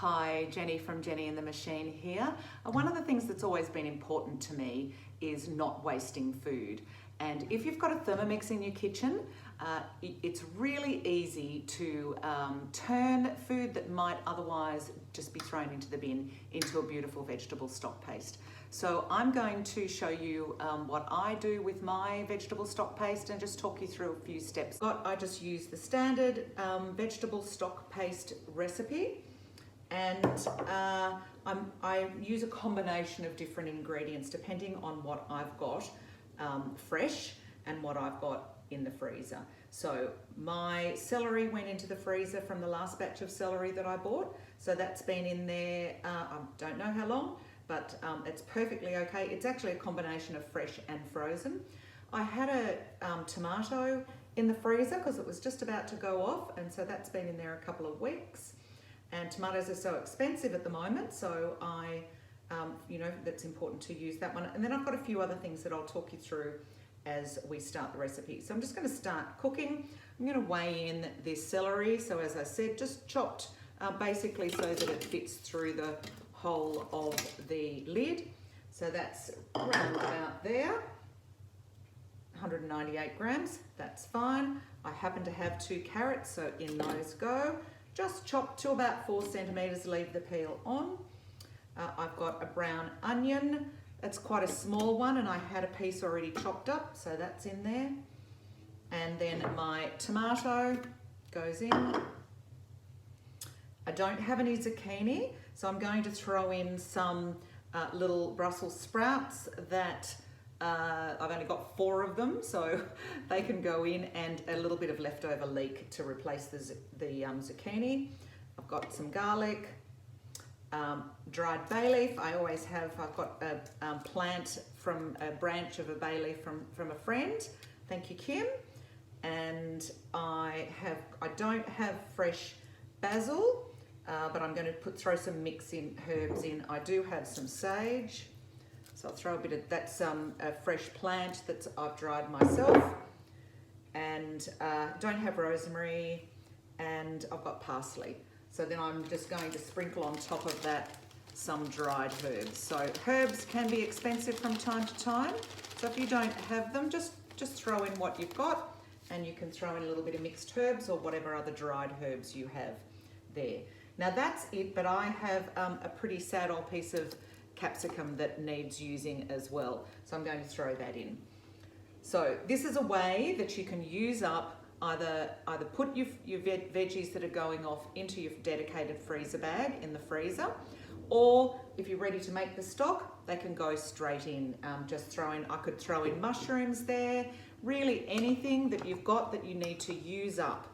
Hi, Jenny from Jenny and the Machine here. One of the things that's always been important to me is not wasting food. And if you've got a Thermomix in your kitchen, it's really easy to turn food that might otherwise just be thrown into the bin into a beautiful vegetable stock paste. So I'm going to show you what I do with my vegetable stock paste and just talk you through a few steps. I just use the standard vegetable stock paste recipe, and I use a combination of different ingredients depending on what I've got fresh and what I've got in the freezer. So my celery went into the freezer from the last batch of celery that I bought. So that's been in there, I don't know how long, but it's perfectly okay. It's actually a combination of fresh and frozen. I had a tomato in the freezer because it was just about to go off, and so that's been in there a couple of weeks. And tomatoes are so expensive at the moment, so that's important to use that one. And then I've got a few other things that I'll talk you through as we start the recipe. So I'm just going to start cooking. I'm going to weigh in this celery. So as I said, just chopped basically so that it fits through the hole of the lid. So that's around about there. 198 grams, that's fine. I happen to have 2 carrots, so in those go. Just chopped to about 4 centimeters, leave the peel on. I've got a brown onion. It's quite a small one, and I had a piece already chopped up, so that's in there. And then my tomato goes in. I don't have any zucchini, so I'm going to throw in some little Brussels sprouts that I've only got 4 of them, so they can go in, and a little bit of leftover leek to replace the zucchini. I've got some garlic, dried bay leaf. I've got a plant from a branch of a bay leaf from a friend. Thank you, Kim. And I don't have fresh basil, but I'm going to throw some herbs in. I do have some sage. So I'll throw a bit of, that's a fresh plant that I've dried myself, and don't have rosemary, and I've got parsley. So then I'm just going to sprinkle on top of that some dried herbs. So herbs can be expensive from time to time. So if you don't have them, just throw in what you've got, and you can throw in a little bit of mixed herbs or whatever other dried herbs you have there. Now that's it, but I have a pretty sad old piece of capsicum that needs using as well, so I'm going to throw that in. So this is a way that you can use up, either put your veggies that are going off into your dedicated freezer bag in the freezer, or if you're ready to make the stock, they can go straight in. I could throw in mushrooms there, really anything that you've got that you need to use up,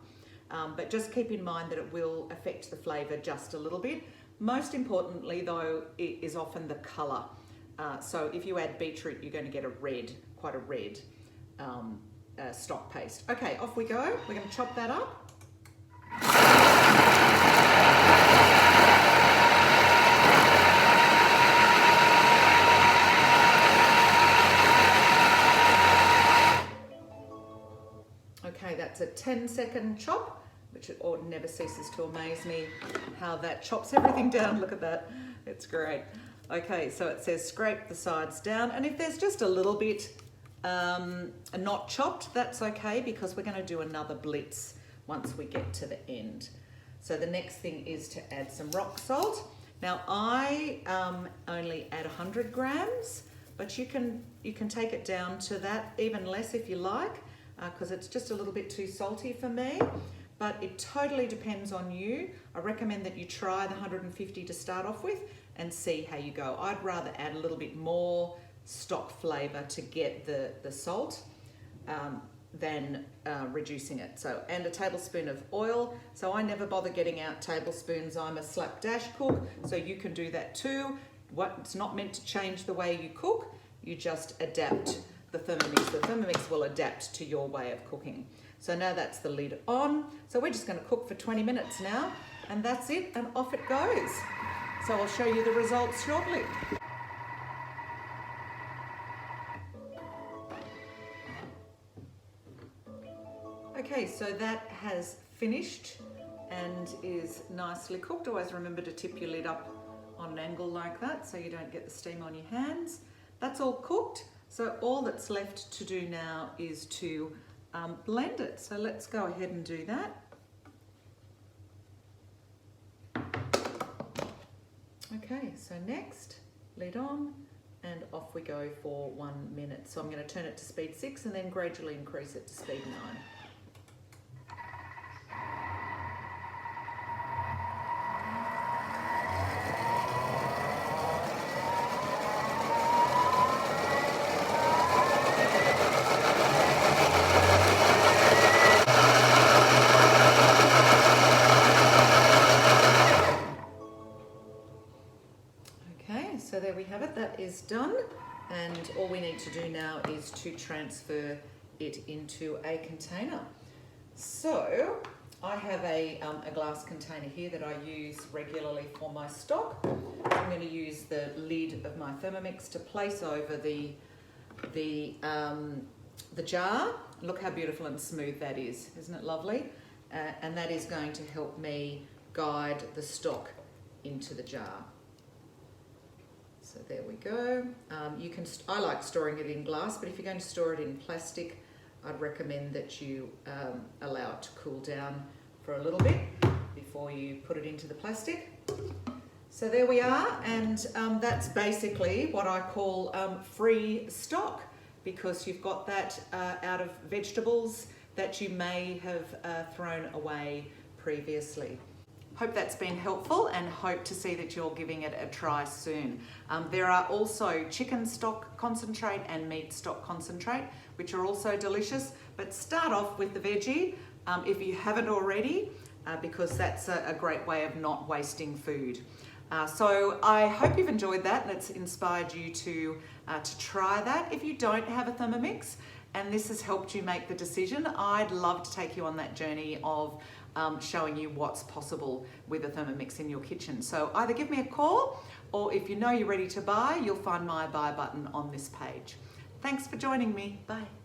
but just keep in mind that it will affect the flavour just a little bit. Most importantly though, it is often the colour. So if you add beetroot, you're going to get quite a red stock paste. Okay, off we go. We're going to chop that up. Okay, that's a 10-second chop, which it never ceases to amaze me how that chops everything down. Look at that, it's great. Okay, so it says scrape the sides down, and if there's just a little bit not chopped, that's okay, because we're going to do another blitz once we get to the end. So the next thing is to add some rock salt. Now I only add 100 grams, but you can take it down to that, even less if you like, because it's just a little bit too salty for me. But it totally depends on you. I recommend that you try the 150 to start off with and see how you go. I'd rather add a little bit more stock flavour to get the salt than reducing it. So, and a tablespoon of oil. So I never bother getting out tablespoons. I'm a slapdash cook, so you can do that too. It's not meant to change the way you cook. You just adapt the Thermomix. The Thermomix will adapt to your way of cooking. So now that's the lid on. So we're just going to cook for 20 minutes now, and that's it, and off it goes. So I'll show you the results shortly. Okay, so that has finished and is nicely cooked. Always remember to tip your lid up on an angle like that so you don't get the steam on your hands. That's all cooked, so all that's left to do now is to blend it. So let's go ahead and do that. Okay, so next, lid on, and off we go for 1 minute. So I'm going to turn it to speed 6 and then gradually increase it to speed 9. So there we have it, that is done, and all we need to do now is to transfer it into a container. So I have a glass container here that I use regularly for my stock. I'm going to use the lid of my Thermomix to place over the jar. Look how beautiful and smooth that is, isn't it lovely? And that is going to help me guide the stock into the jar. So there we go. I like storing it in glass, but if you're going to store it in plastic, I'd recommend that you allow it to cool down for a little bit before you put it into the plastic. So there we are, and that's basically what I call free stock, because you've got that out of vegetables that you may have thrown away previously. Hope that's been helpful, and hope to see that you're giving it a try soon. There are also chicken stock concentrate and meat stock concentrate, which are also delicious, but start off with the veggie if you haven't already, because that's a great way of not wasting food. So I hope you've enjoyed that and it's inspired you to try that. If you don't have a Thermomix and this has helped you make the decision, I'd love to take you on that journey of showing you what's possible with a Thermomix in your kitchen. So either give me a call, or if you know you're ready to buy, you'll find my buy button on this page. Thanks for joining me. Bye.